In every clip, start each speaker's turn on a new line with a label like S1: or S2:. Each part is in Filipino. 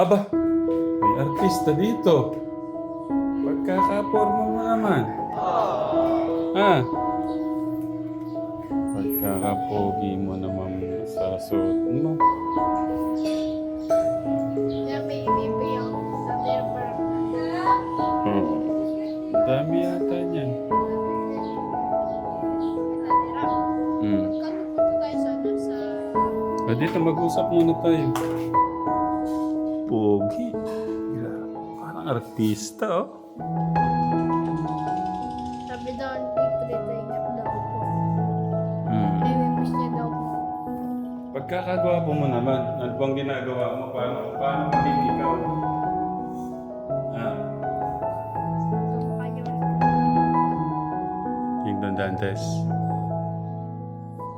S1: Aba, may artista dito. Pagkakaporma mo naman. Ah. Pagkakapogi mo naman sa suot mo.
S2: Kaya may ibibigyan ko sa temper.
S1: Oh. Ang dami yata niyan. Hmm.
S2: Kano punta tayo sa
S1: Dito mag-usap muna tayo. Pogi. Parang artista, oh.
S2: sabi daw ni Tritay daw po.
S1: Hmm.
S2: May miss niya daw po.
S1: Pagkakagawa mo naman, ano bang ginagawa mo? Paano maging ikaw? Ah,
S2: Kamukha niya.
S1: Tingnan Dantes.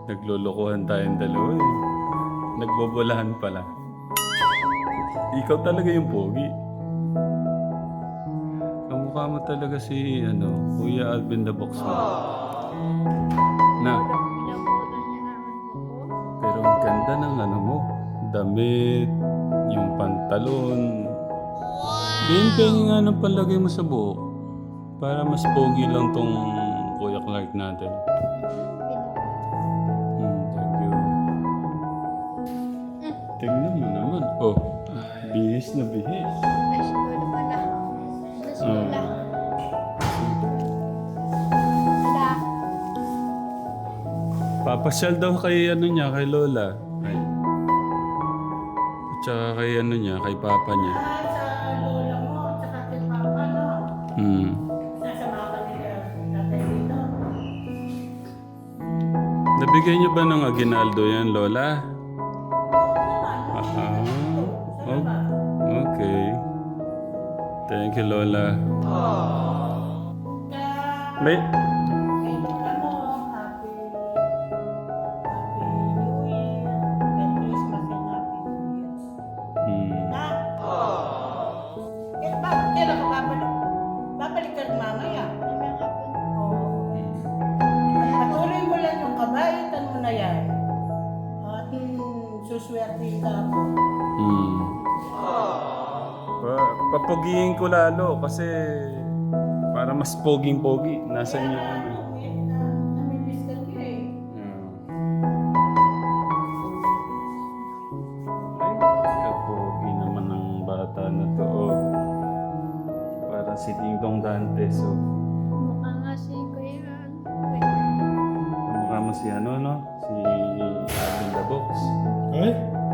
S1: Naglulukuhan tayong dalawa eh. Nagbobolahan pala. Ikaw talaga yung pogi. Kamukha mo talaga si Kuya Alvin the Boxman. Na,
S2: Pinabutan niya naman po.
S1: pero ang ganda ng mo. Damit, yung pantalon. Bing-bing nga ng palagay mo sa buhok. Para mas pogi lang tong Kuya Clark natin. Thank you. Tingnan mo naman. Oh, bihis na bihis.
S2: Ay, siguro pala. Nasula. Wala.
S1: Papasyal daw kay kay Lola. Ay. At saka kay kay Papa niya.
S3: Sa lola mo, tsaka kay Papa, no?
S1: Hmm.
S3: Sasama ka nila natin dito.
S1: Nabigay niyo ba ng aginaldo yan, Lola? Oh, okay. Thank you, Lola. May...
S3: Kay lola mo, happy New Year. Merry Christmas and Happy New Year.
S1: Hmm.
S3: Na? Kailan ka babalik? Babalik ka rin mamaya. Oo. Patuloy mo lang yung kabaitan mo na yan. At suswerte ka po.
S1: Hmm. Papogihin ko lalo kasi para mas poging-pogi. Nasaan yung
S3: Namimiss ka niya eh.
S1: Ay, kapogi naman ng bata na to. Oh. Para si Ding Dong Dantes. Oh.
S2: Mukha nga si Kuya.
S1: Kamukha mo si no? Si Alvin the Box.
S4: Ay,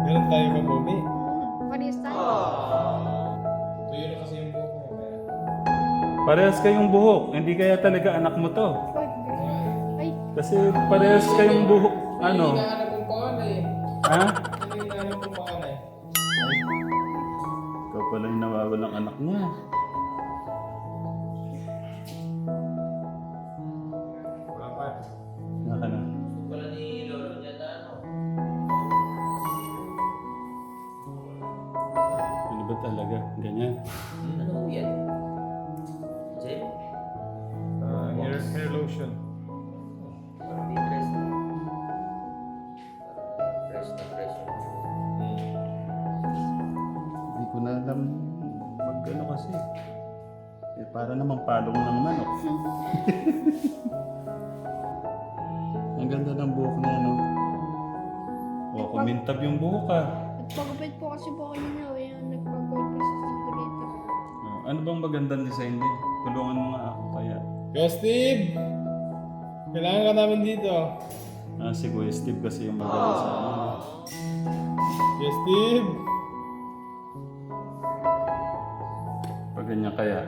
S4: meron tayo ka pogi.
S2: Paris tayo.
S4: Tuyo na kasi yung buhok mo. Kaya...
S1: Parehas kayong buhok. Hindi kaya talaga anak mo to.
S2: Ay,
S1: Kasi parehas kayong buhok. Ano?
S4: Hinahanap kong panganay eh.
S1: Ha?
S4: Hinahanap kong panganay.
S1: Ay. Ikaw pala yung nawawalang anak niya.
S4: Wala pa.
S1: Naka na.
S5: Wala ni Lolo dyan na
S1: Ano ba talaga? Ganyan.
S5: Ano po yan? Jay?
S4: Hair lotion.
S5: Parang di dress na. Fresh na fresh yung
S1: Hindi ko na alam kasi. Para namang palong ng manok. Ang ganda ng buhok niya, no? O, kumintab yung buhok, ah.
S2: nagpagupit po kasi po kayo na. Yung nagpagupit po sa dito.
S1: Ano bang magandang design din? Tulungan mo nga ako kaya.
S4: Kuya Steve! Kailangan ka namin dito.
S1: Si Kuya Steve kasi yung magaling sa ano.
S4: Kuya Steve!
S1: Pag ganyan kaya.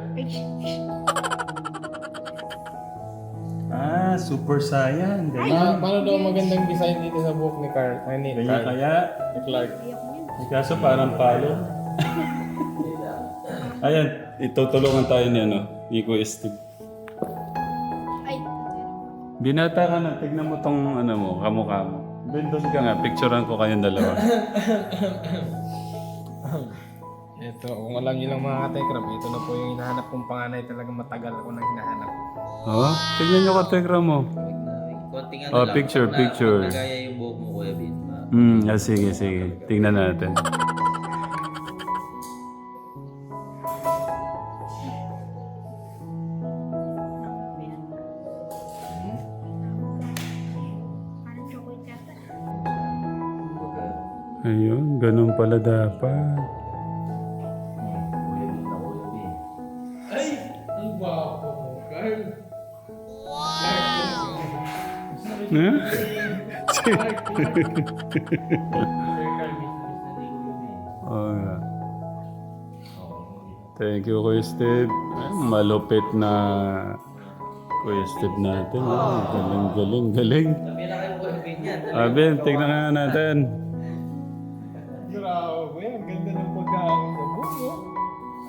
S2: Ay,
S1: Super Saiyan.
S4: Paano daw magandang design dito sa buhok ni Carl? Ay, ni
S1: Ganyan
S4: Carl.
S1: kaya.
S4: Ni Clark.
S2: ayoko niyan.
S1: Kaso parang palo. Ayan, itutulungan tayo ni Kuya Steve.
S2: Ay,
S1: Binata ka na, tignan mo tong kamukha mo. Doon ka nga, picturean ko kayong dalawa.
S4: Ito, kung alam niyo lang mga katekram, ito na po yung hinahanap kong panganay. Talagang matagal ako nang hinahanap.
S1: Oh, tignan nyo ka mo.
S5: konting
S1: Oh, picture,
S5: pag
S1: picture.
S5: Pag nagaya yung buhok mo, Kuya Bin.
S1: Sige. Tingnan natin. Ayun, ganun pala dapat.
S4: Ay! Ang gwapo mo, Carl.
S1: Ha?
S4: Sir Carl,
S1: Oo nga. Thank you, Kuya Steve. Ay, malupit na Kuya Steve natin. Ah, galing.
S5: Sabi na kayo ko yan.
S1: Ben, tignan nga natin.
S4: Grabe, ang ganda ng pagkahangin sa buko.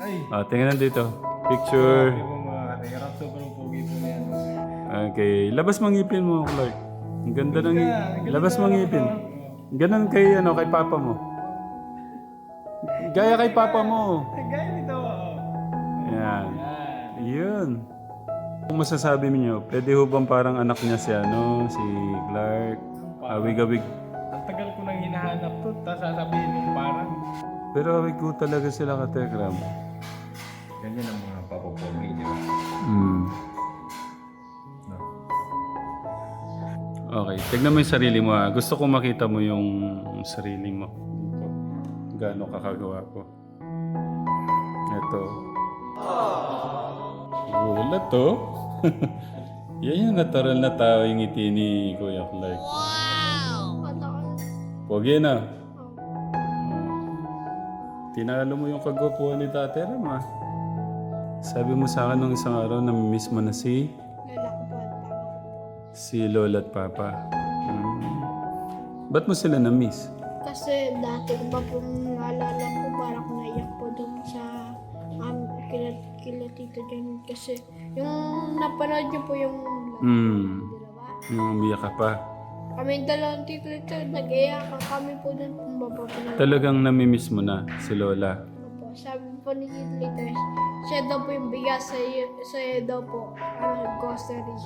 S4: Ay!
S1: Tingnan dito. Picture.
S4: Sabi mo mga katekrab, sobrang pogi po na yan.
S1: Okay. Labas mo ngipin mo, Clark. Ang ganda ng
S4: Ganda,
S1: labas mo ngipin. Ganun kay Papa mo. Gaya kay Papa mo.
S4: Ay, gaya nito.
S1: Yan.
S4: Yan.
S1: Yun. Kung masasabi niyo, pwede ho bang parang anak niya si si Clark? Awig-awig.
S4: Ang tagal ko nang hinahanap to, tapos sasabihin mo parang.
S1: Pero awig ko talaga sila katekram.
S4: Ganyan ang mga papopogi, di ba?
S1: Hmm.
S4: No.
S1: Okay, tignan mo yung sarili mo ha. Gusto ko makita mo yung sarili mo. Dito. Gaano kakagawa ko. Ito. Gulat to. Yan yung natural na tao yung ngiti ni Kuya Clark.
S2: Patakan.
S1: Pogi na. Tinalo mo yung kagwapuan ni Tate Ram ah. Sabi mo sa akin nung isang araw na miss mo na si
S2: Lola ko po at papa ko.
S1: si Lola at Papa. Ba't mo sila na-miss?
S2: Kasi dati ko pa pong naalala ko, parang naiyak po dun sa kila Tito Jan. Kasi yung napanood niyo po yung
S1: Hmm.
S2: dalawa.
S1: Yung umiyak ka pa.
S2: Kami dalawang Tito Jan, nag-iyak kami po dun kung mapapanood.
S1: Talagang namimiss mo na si Lola.
S2: Po. Sabi po ni Tito, siya daw po yung bigas, sa daw po, grocery.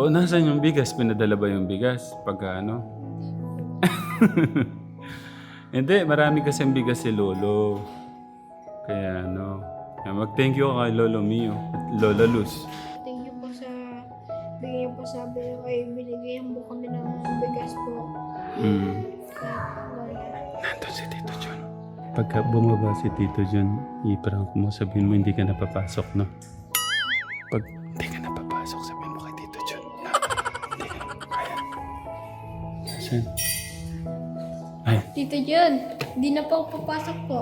S1: Nasaan yung bigas? Pinadala ba yung bigas? Pagka ano? Hindi, marami kasing bigas si Lolo. Kaya ano, mag-thank you ka kay Lolo Mio at Lola Luz.
S2: Thank you po sa bigyan po sabi niyo ay binigyan po kami ng bigas po. Sa Lola.
S1: Nandun si Tito John. Pagka bumaba si Tito John, i-prank mo, sabihin mo hindi ka napapasok, no? Pag hindi ka napapasok, sabihin mo kay Tito John. No? Hindi ka kaya. Saan? Ay,
S2: Tito Jun, hindi na po ako papasok po.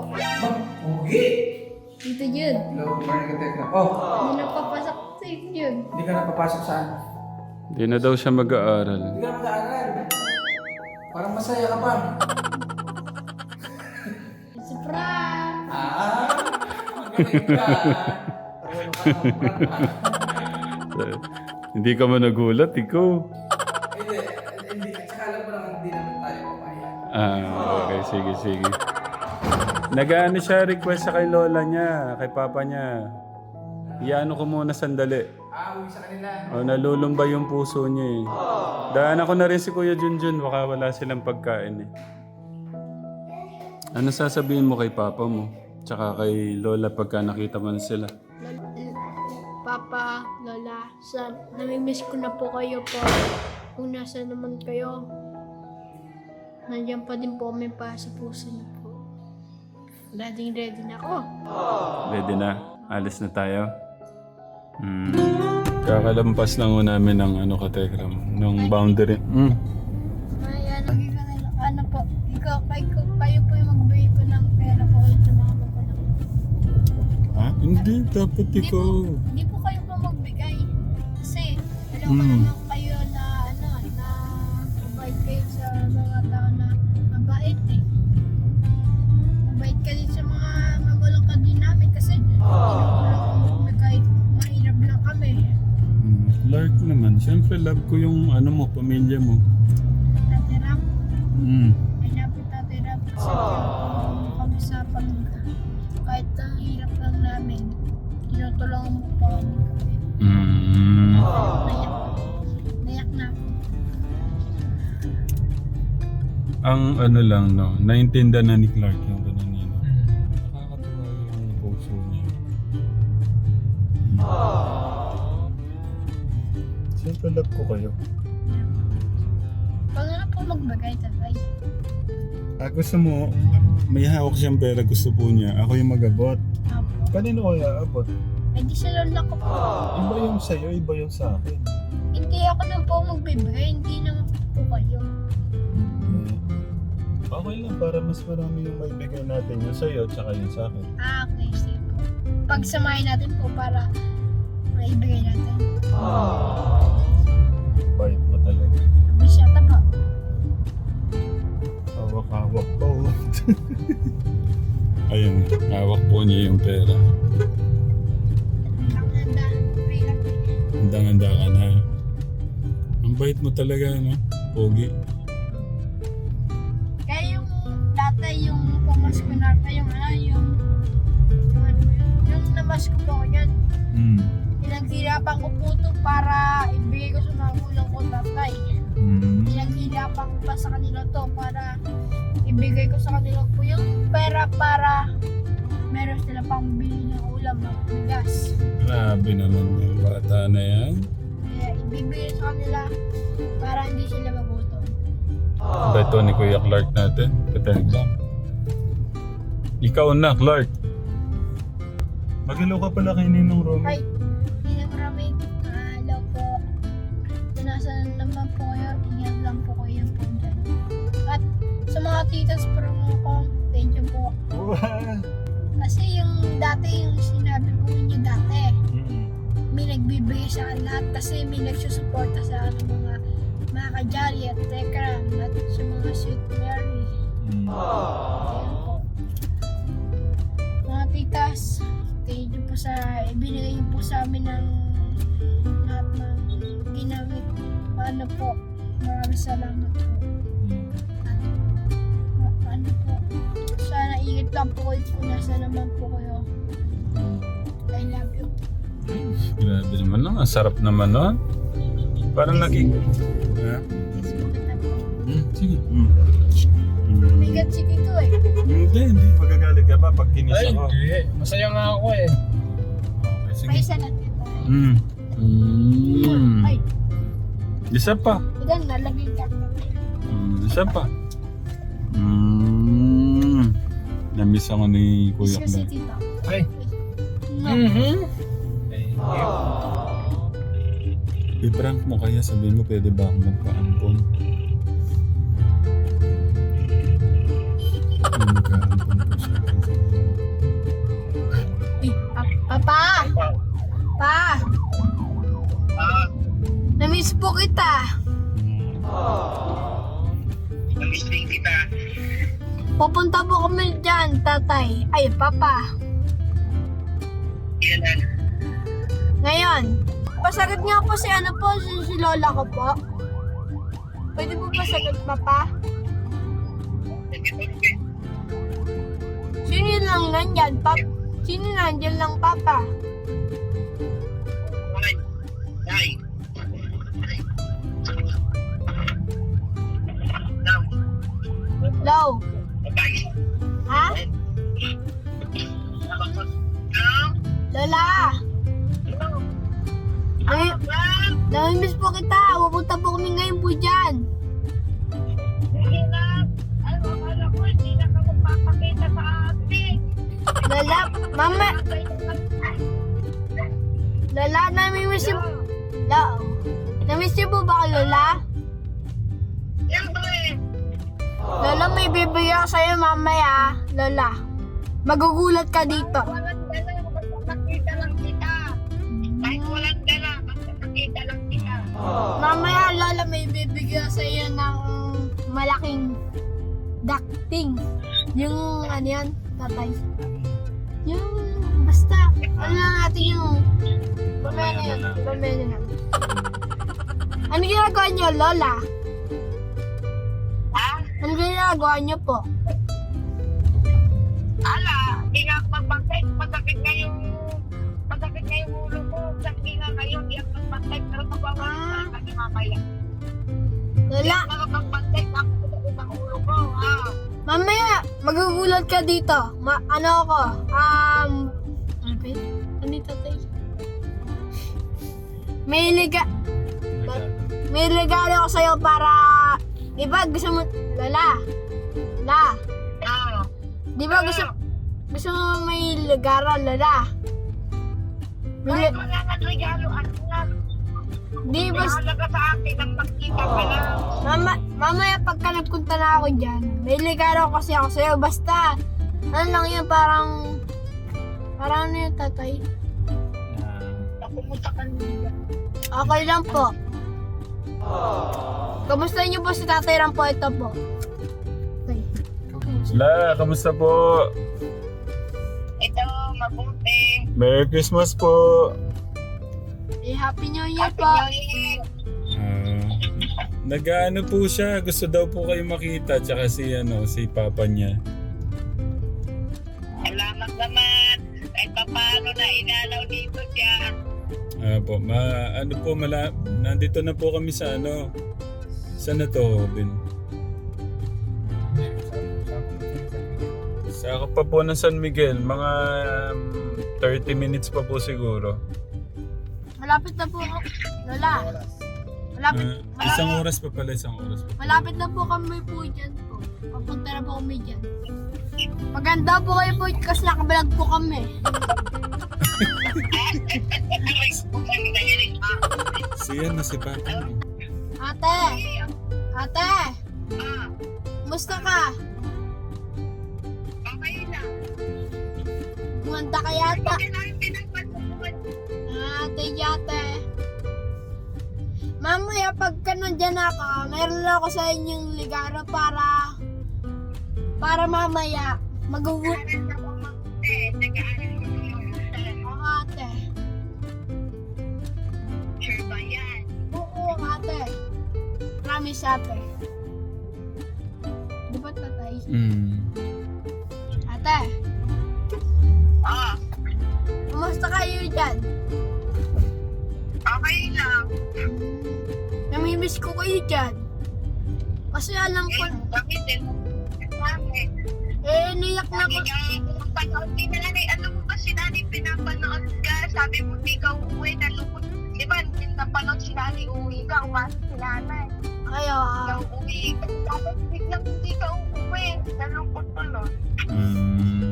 S2: Tito Jun,
S6: Hello, morning ka Tekla. Oh,
S2: hindi na papasok po Tito Jun.
S6: hindi ka napapasok saan?
S1: hindi na daw siya mag-aaral.
S6: Hindi ka mag-aaral. Parang masaya ka pa.
S2: It's a prank!
S6: Magaling ka. Marunong ka mag-prank,
S1: Hindi ka man nagulat, ikaw.
S6: Hindi. Tsaka alam mo naman, hindi naman tayo papaya.
S1: Okay, sige. Nag-ano siya, request sa kay Lola niya, kay Papa niya. Iano ko muna sandali.
S6: Uwi sa kanila.
S1: Nalulumba yung puso niya eh. Daan ako na rin si Kuya Junjun, baka wala silang pagkain eh. Ano sasabihin mo kay Papa mo? Tsaka kay Lola pagka nakita mo na sila?
S2: Papa, Lola, namimiss ko na po kayo po. Kung nasa naman kayo, nandiyan pa din po kami para sa puso niyo po. Ready na ako.
S1: Ready na? Alis na tayo? Kakalampas lang ho namin ng katekram, ng boundary.
S2: Ayan, ano po, kayo po yung magbigay po ng pera po ulit sa mga magulang.
S1: Ha? Hindi, dapat ikaw.
S2: Hindi po kayo po magbigay. Kasi, alam ko naman kayo na, na mabait kayo sa mga tao na mabait eh. Mabait ka din sa mga magulang ka din namin kasi, tinutulungan mo kahit mahirap lang kami.
S1: Clark naman, siyempre love ko yung pamilya mo.
S2: Tate Ram,
S1: Mm.
S2: I love you Tate Ram. Kasi tinutulungan mo kami sa pamilya. Kahit ang hirap lang namin, tinutulungan mo pa kami. Nayak na ako.
S1: Ang lang, no, naintindihan na ni Clark yung ganun niya. No? Nakakatuwa yung puso niya. Siyempre love ko kayo.
S2: Pag na po magbagay, tatay.
S1: gusto mo, may hawak siyang pera, gusto po niya. Ako yung mag-abot.
S2: Opo.
S1: Kanino ko abot?
S2: Eh di sa lola ko po.
S1: Iba yung sa'yo, iba yung sa akin.
S2: Hindi ako nang po magbibigay, hindi naman po kayo.
S1: Okay lang, para mas marami yung may bigay natin yung sa'yo, tsaka yung sa akin.
S2: Okay, sige po. Pagsamahin natin po para maibigay natin.
S1: Bait mo talaga.
S2: Bisyata po.
S1: Hawak-hawak po. Ayun, hawak po niya yung pera.
S2: Ang handa. Mahirap eh.
S1: Handang-handa ka na. Ang bait mo talaga, no? Pogi.
S2: Kaya yung dati yung pamasko natin, yung namasko po ako yan. Pinaghirapan ko po ito para ibigay ko sa mga kulang ko tatay. Pinaghirapan ko pa sa kanila to para ibigay ko sa kanila po yung pera para meron sila pang bili ng ulam at bigas.
S1: Grabe naman yung bata na yan.
S2: Kaya ibibigay sa kanila para hindi sila magutom.
S1: Ba ito ni Kuya Clark natin? Katelegram. Ikaw na, Clark. Mag-hello ka pala kay Ninong Romy.
S2: Ay, hindi na marami. Hello po. Nasaan naman po kayo? Ingat lang po kayo po dyan. At sa mga titas promo ko, thank you po. Kasi yung dati, yung sinabi ko ninyo dati, may nagbibigay sa akin lahat kasi may nagsusuporta sa akin mga kajali at tekram at sa mga sweet Mary. Ayun po. Mga titas, thank you po sa ibinigay niyo po sa amin ng lahat ng ginamit. Ano po, maraming salamat po. At ano po, sana ingat lang po kayo kung nasa naman po kayo. I love you.
S1: Grabe naman lang. Ang sarap naman, no? Parang naging... Ha?
S2: Yes, maganda po.
S1: Sige.
S2: Bigat si Tito eh.
S1: Hindi. Magagalit ka pa pag kinis
S4: Ay,
S1: ako.
S4: hindi. Masaya nga ako eh.
S1: Okay, sige.
S2: May isa lang Tito. Ay,
S1: Isa pa.
S2: ilan nalagay ka.
S1: Isa pa. Namiss ako ni Kuya
S2: Isa si
S1: Clark.
S2: Tito.
S4: Ay.
S2: No.
S4: Thank you.
S1: I-prank mo kaya, sabihin mo pwede ba ako magpa-ampon? Mag-aampon po siya.
S2: Ay, Papa! Pa! Namiss po kita.
S7: Namiss din kita.
S2: Pupunta po kami dyan, tatay. Ay, Papa.
S7: Kailan?
S2: Ngayon, pasagot nga po si ano po, si Lola ko po. Pwede po pasagot, Papa? Sino yun lang nandyan, Pap? Sino nandyan lang, Papa?
S7: Nay.
S2: Low. Ha? Lola! Namimiss po kita. Pupunta po kami ngayon po dyan. Lola, mama. Lola, namimiss niyo. Namiss niyo po ba ako, Lola? Lola, may bibigyan ako sa'yo mamaya. Lola, magugulat ka dito. Mamaya, Lola, may bibigyan sa'yo ng malaking ducting. Yung, ano yan, tatay? Yung, basta, ano na natin yung, pamena yun, pamena na. Ano ginagawa niyo, Lola? Ano ginagawa niyo po?
S7: Di nga magbantay, masakit na yung ulo ko. Sakit nga ngayon, di ako magbantay. Pero magbabantay ka ni mamaya.
S2: Lola,
S7: Magbantay, sakit ang ulo ko, ha?
S2: mamaya, magugulat ka dito. Ano ako, ano ba yun? Ano yung tatay? May regalo ako sa'yo para, diba gusto mo, Lola, La,
S7: Oo.
S2: di ba gusto mo may ligara, Lola?
S7: Bakit wala nga regalo? Ano nga?
S2: Di ba,
S7: Mahalaga sa akin ang magkita ka lang.
S2: mamaya pagka nagpunta na ako dyan, may ligara kasi ako sa'yo. Basta, ano lang yun, parang ano yun, tatay?
S7: Pumunta ka nila.
S2: Okay lang po. Kamusta niyo po si Tatay Rampo? Ito po. Okay.
S1: La, kamusta po?
S7: Ito, mabuti.
S1: Merry Christmas po.
S2: Happy New Year
S7: Happy
S2: po.
S7: New Year.
S1: Nag-ano po siya, gusto daw po kayo makita, tsaka si papa niya.
S7: Salamat naman. Kahit pa paano na inalaw dito siya.
S1: Po, nandito na po kami sa saan na to, Ben? Sa ako pa po ng San Miguel, mga 30 minutes pa po siguro.
S2: Malapit na po ako. Lola.
S1: Isang oras pa pala.
S2: Malapit na po kami po dyan po. Papunta na po kami dyan. Maganda po kayo po kasi nakabalag po kami.
S1: Siya na si papa.
S2: Ate! Ate! Musta ka?
S7: Okay lang.
S2: Gumanda ka yata.
S7: Okay lang yung pinagpatutuan.
S2: Ate. Mamaya pagka nandyan ako, meron lang ako sa inyong ligaro para mamaya mag-uwi.
S7: Nag-aaral ako mabuti. Nag-aaral ako mabuti.
S2: Oo, ate.
S7: Sure ba yan?
S2: Oo, ate. Promise, ate. Di ba, tatay? Ate, kumusta kayo dyan?
S7: Okay lang.
S2: Namimiss ko kayo dyan. Kasi alam ko,
S7: Kami din. Kami.
S2: niyak na ko.
S7: Panood din na nanay. Ano mo ba si nanay pinapanood ka? Sabi mo di ka uuwi. Nalungkot. Di ba napanood si nanay uuwi ka? Umasok si nanay.
S2: Ayo,
S7: Ikaw uuwi ka. Tapos biglang hindi ka uuwi. Nalungkot tuloy.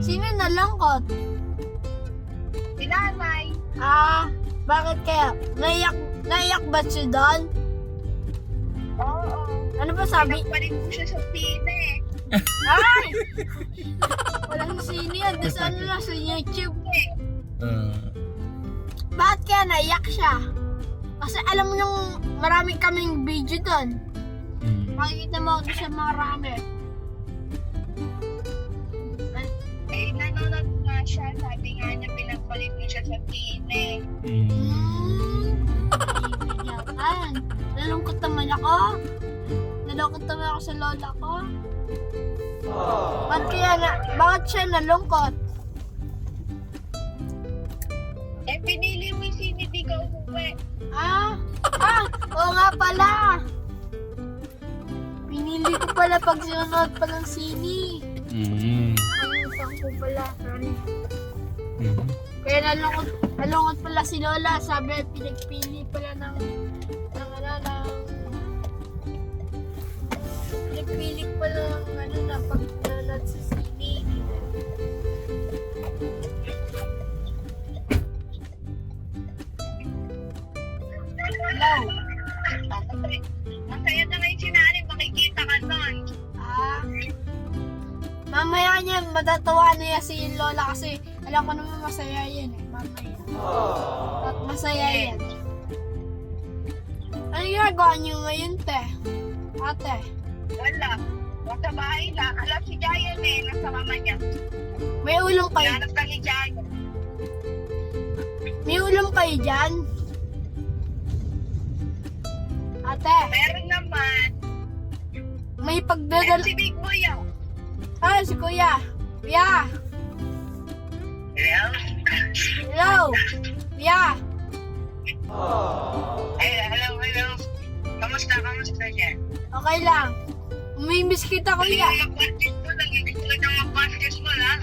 S2: sino nalangkot?
S7: Si nanay.
S2: Bakit kaya? Naiyak ba siya doon?
S7: Oo.
S2: Ano ba sabi?
S7: Pinagpalit mo siya sa sine.
S2: Ay! Walang sino yan. Doon sa sa YouTube. Bakit kaya naiyak siya? Kasi alam mo nung marami kaming video doon. Makikita mo doon sa marami.
S7: Nanonood nga siya. Sabi nga niya pinagpalit mo siya sa sine.
S2: Kaibigan. Nalungkot naman ako. Nalungkot naman ako sa lola ko. Bakit siya nalungkot?
S7: Pinili mo yung sine, di ka umuwi.
S2: Oo nga pala. Pinili ko pala pag sinunod pa ng sini. Ang ko pala, sorry. Kaya nalungkot pala si Lola. Sabi, pinagpili pala pinagpili pala ng pag nanonood sa sini. Hello?
S7: Masaya na ngayon si nanay, makikita ka nun.
S2: Mamaya niya, matatawa niya si Lola kasi alam ko naman masaya yan mamaya. At masaya yan. Ano ginagawa niyo ngayon, te? Ate?
S7: Wala. Nasa bahay lang. Alam si Jayan nasa mama niya.
S2: May ulam kayo?
S7: Hanap ka ni Jayan.
S2: May ulam kayo dyan? Ate?
S7: Meron naman.
S2: May pagdadal...
S7: Si Big Boy yan.
S2: Si Kuya. Kuya.
S7: Hello?
S2: Hello. Kuya.
S7: Hello. Kamusta dyan?
S2: Okay lang. Umimiss kita, Kuya.
S7: Mag-basketball. Nag-ibig ng mag-basketball, ha?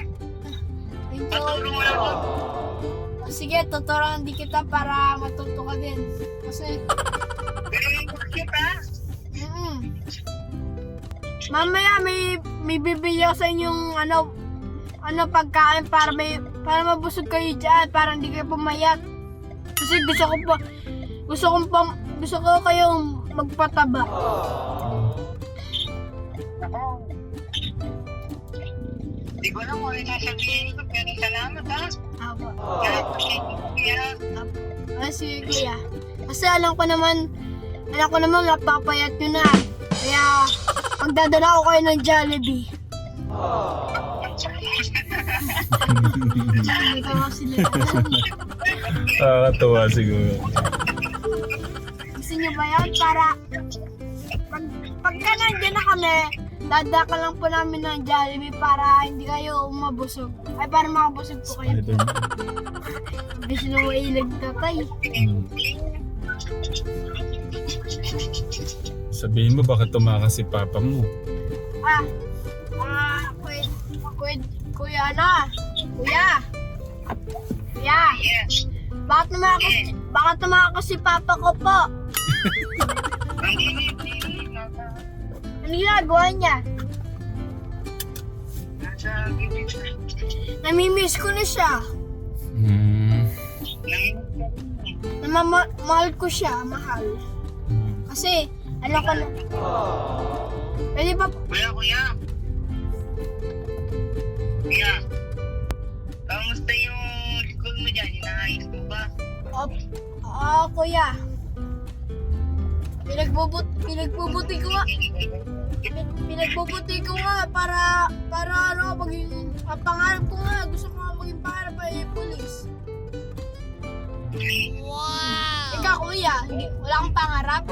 S7: Paturo mo lang ako.
S2: Sige, tuturuan din kita para matuto ka din. Kasi...
S7: Ganun yung bakit, ha?
S2: Mamaya may bibili ako sa inyong pagkain para mabusog kayo diyan, para hindi kayo pumayat. Kasi gusto ko kayong magpataba.
S7: Hindi ko lang kung ano sasabihin ko, pero salamat ha.
S2: Apo.
S7: Kaya,
S2: Sige kuya. Kasi alam ko naman napapayat nyo na. Kaya magdadala ko kayo ng Jollibee. Sabi ko sila.
S1: Nakakatawa siguro.
S2: Gusto nyo ba yan? Para pagka nandiyan na kami, dadaka lang po namin ng Jollibee para hindi kayo mabusog. Ay, para makabusog po kayo.
S1: Ito.
S2: Gusto nyo mailag tatay.
S1: Sabihin mo, baka tumakas si papa mo.
S2: Kuya na. Kuya.
S7: yes.
S2: Bakit tumakas si papa ko po? Ano ginagawa niya?
S7: Nasa bibig na.
S2: Namimiss ko na siya. Mahal ko siya, mahal. Kasi, alam ko na. Pwede ba?
S7: Kuya. Kamusta yung school mo dyan? Inaayos mo ba?
S2: Kuya. Pinagbubuti ko nga para maging pangarap ko nga. Gusto ko nga maging pangarap ay pulis. Wow! Ikaw kuya, wala kang pangarap?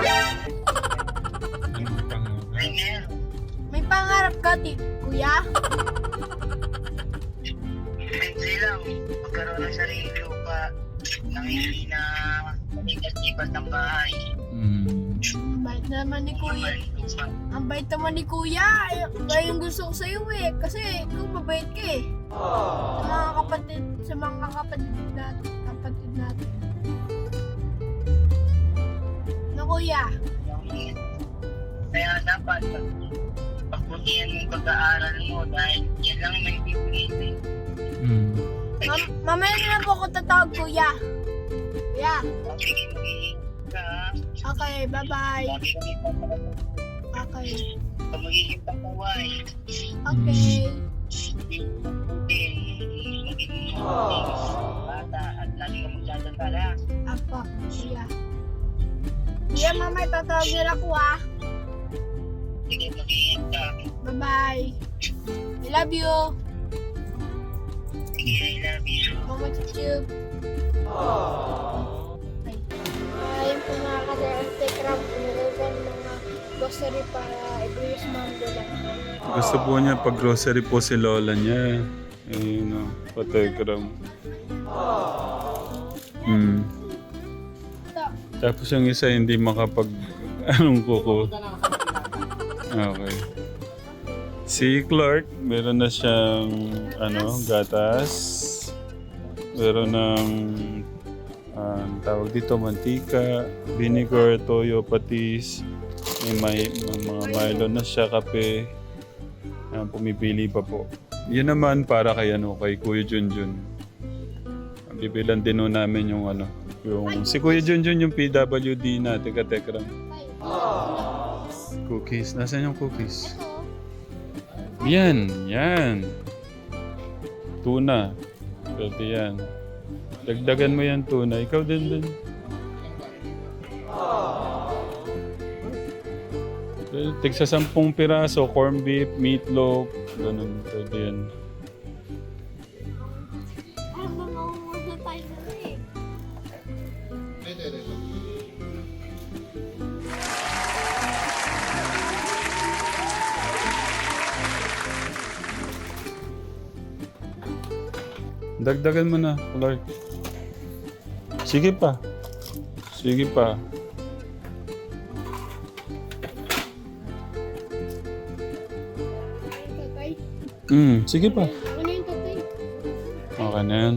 S1: Anong pangarap?
S2: May pangarap ka, kuya?
S7: Hindi lang. Magkaroon ng sarili lupa nang hindi na manigas-igas ng bahay.
S2: Ang bait naman ni kuya. Ang bait naman ni kuya. Kaya yung gusto ko sa'yo eh. Kasi ikaw mabait ka eh. Sa mga kapatid natin. No kuya?
S7: Kaya dapat pagbutihan yung pag-aaral mo dahil yan lang may bibigay.
S2: Mamaya na lang po ako tatawag kuya. Kuya.
S7: Sige, mag-iingat ka.
S2: Okay, bye-bye.
S7: Lagi kami papalapag.
S2: Okay.
S7: Pag magiging pakuway,
S2: Okay.
S7: magiging bata at lagi ka magdadasal ha.
S2: Apo, kuya. Kuya, mamaya tatawag nila ko ah.
S7: Sige, mag-iingat ka.
S2: Bye-bye. I love you.
S7: Sige, I love you.
S2: Mama Chuchub. Ayun po mga ka-Tekram, pinagawa mga grocery para ibigay sa mga lola.
S1: Gusto po niya pag grocery po si lola niya. Ayun o, patekram. Tapos yung isa hindi makapag... Anong kuko? Okay. Si Clark, meron na siyang gatas. Meron ng tawag dito, mantika, vinegar, toyo, patis. May mga Milo na siya, kape. Pumipili pa po. Yun naman para kay Kuya Junjun. Bibilan din ho namin yung si Kuya Junjun yung PWD natin, katekram. Cookies. Nasaan yung cookies? Yan. Tuna. Pwede yan. Dagdagan mo yan tuna. Ikaw din. Tigsa 10 piraso, corned beef, meatloaf. Ganun. Pwede yan. Dagdagan mo na, Clark. Sige pa. Sige pa.
S2: Ano yung tatay?
S1: Okay na yan.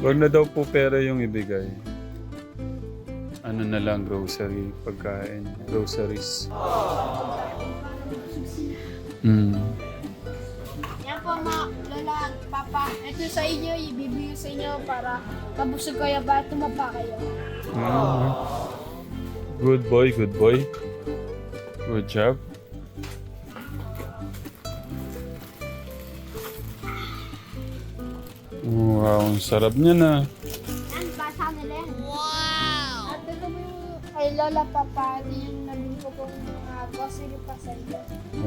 S1: Huwag na daw po pera yung ibigay. Ano na lang, grocery, pagkain, groceries.
S2: Yan po mga lola at papa. Ito sa inyo, ibibigay sa inyo para mabusog kayo ba tumaba kayo.
S1: Good boy, good boy. Good job. Wow, ang sarap niya na.
S2: Yan, basa nila yan. Wow! At ito po yung kay lola papa, yung nabili ko pong grocery pa sa inyo.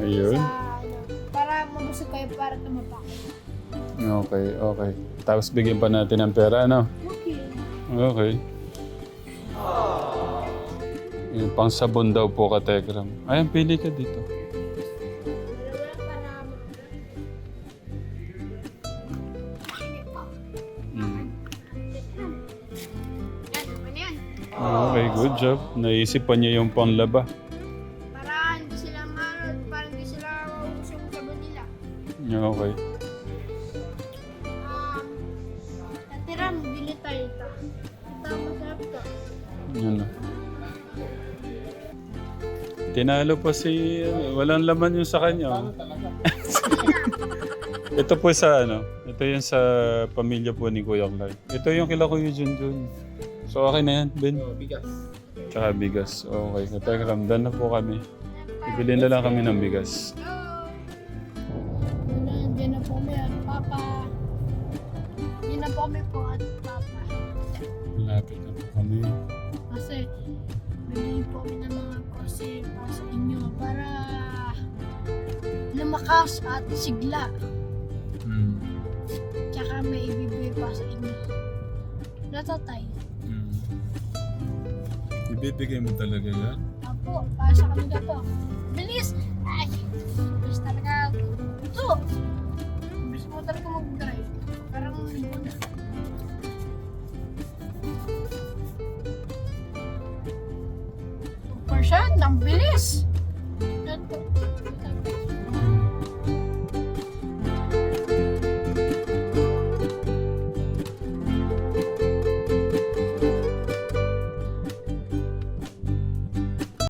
S1: Ayun.
S2: Sa, ano, para mabusog kayo para tumaba kayo.
S1: Okay, okay. Tapos bigyan pa natin ng pera, ano?
S2: Okay.
S1: Okay. Yung pang sabon daw po ka, Tekram. Ayan, pili ka dito.
S2: Wala pa na Yan, ano yan?
S1: Okay, good job. Naisip pa niya yung panglaba.
S2: Para hindi sila marot, para hindi sila maubos yung sabon nila.
S1: Okay.
S2: Natira, bili tayo ito. Ito, masarap to.
S1: Ano? Tinalo pa si... walang laman yung sa kanya. Oh. Ito po sa ano? Ito yung sa pamilya po ni Kuya Clark. Ito yung kila Kuya Junjun. So okay na yan, Ben.
S4: Oh, bigas.
S1: Tsaka bigas. Okay. Katay ramdan na po kami. Bibili na lang kami ng bigas.
S2: Diyan na po kami at papa. Diyan na po kami po at papa.
S1: Malapit na po kami.
S2: Kasi, bibili po kami ng mga grocery para sa inyo para lumakas at sigla. Tsaka may ibibigay pa sa inyo. Natatay.
S1: Ibibigay mo talaga yan?
S2: Apo, para sa kanila po. Bilis! Ay! Bilis talaga. Ito! Bilis mo talaga mag-drive. Parang libo na. Super siya, ang bilis!